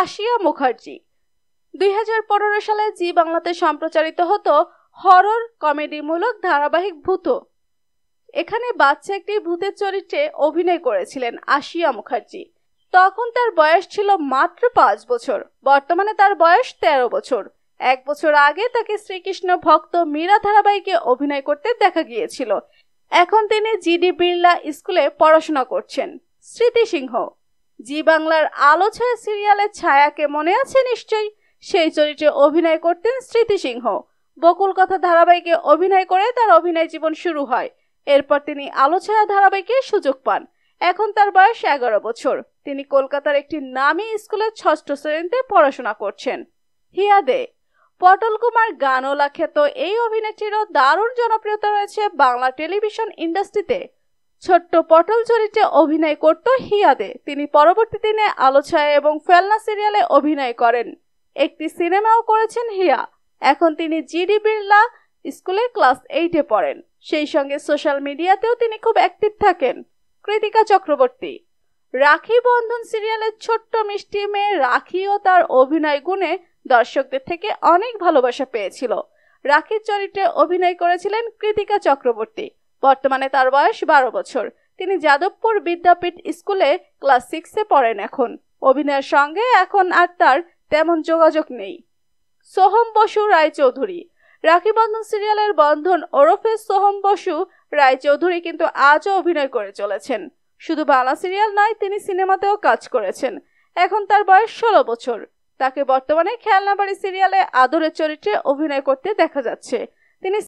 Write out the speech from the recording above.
আশিয়া মুখার্জি 2015 সালে জি বাংলাতে সম্প্রচারিত হতো হরর কমেডিমূলক ধারাবাহিক ভূত। এখানে বাচ্চা একটি ভূতের চরিত্রে অভিনয় করেছিলেন আশিয়া মুখার্জি। তখন তার বয়স ছিল মাত্র 5 বছর। বর্তমানে তার বয়স 13 বছর। 1 বছর আগে তাকে শ্রীকৃষ্ণ ভক্ত মীরা ধারাবাহিকে অভিনয় করতে দেখা গিয়েছিল। এখন তিনি জিডি বিড়লা স্কুলে পড়াশোনা করছেন। স্মৃতি সিংহ জি বাংলার আলো ছায়া সিরিয়ালের ছায়াকে মনে আছে নিশ্চয়ই? সেই চরিত্রে অভিনয় করতেন স্মৃতি সিংহ। বকুল কথা ধারাবাহিকে অভিনয় করে তার অভিনয় জীবন শুরু হয়। এরপর তিনি আলো ছায়া ধারাবাহিকে সুযোগ পান। এখন তার বয়স 11 বছর। তিনি কলকাতার একটি নামী স্কুলে 6ষ্ঠ শ্রেণীতে পড়াশোনা করছেন। হিয়া দে পটল কুমার গানওয়ালা খ্যাত এই অভিনেত্রীরও দারুণ জনপ্রিয়তা রয়েছে বাংলা টেলিভিশন ইন্ডাস্ট্রিতে। ছোট্ট পটল চরিত্রে অভিনয় করত হিয়া দে। তিনি পরবর্তী দিনে আলো ছায়া এবং ফেলনা সিরিয়ালে অভিনয় করেন। একটি সিনেমাও করেছেন হিয়া। এখন তিনি জিডি বিড়লা স্কুলে ক্লাস 8-এ পড়েন। সেই সঙ্গে সোশ্যাল মিডিয়াতেও তিনি খুব অ্যাক্টিভ থাকেন। কৃতিকা চক্রবর্তী রাখি বন্ধন সিরিয়ালের ছোট্ট মিষ্টি মেয়ে রাখিও তার অভিনয় গুণে দর্শকদের থেকে অনেক ভালোবাসা পেয়েছিল। রাখির চরিত্রে অভিনয় করেছিলেন কৃতিকা চক্রবর্তী। বর্তমানে তার বয়স 12 বছর। তিনি যাদবপুর বিদ্যাপীঠ স্কুলে ক্লাস 6-এ পড়েন। এখন অভিনয়ের সঙ্গে এখন আর তার তেমন যোগাযোগ নেই। সোহম বসু রায়চৌধুরী রাখি বন্ধন সিরিয়ালের বন্ধন ওরফে সোহম বসু রায়চৌধুরী কিন্তু আজও অভিনয় করে চলেছেন। শুধু বাংলা সিরিয়াল নয়, তিনি সিনেমাতেও কাজ করেছেন। এখন তার বয়স 16 বছর। তাকে বর্তমানে খেলনাবাড়ি সিরিয়ালে আদরের চরিত্রে অভিনয় করতে দেখা যাচ্ছে।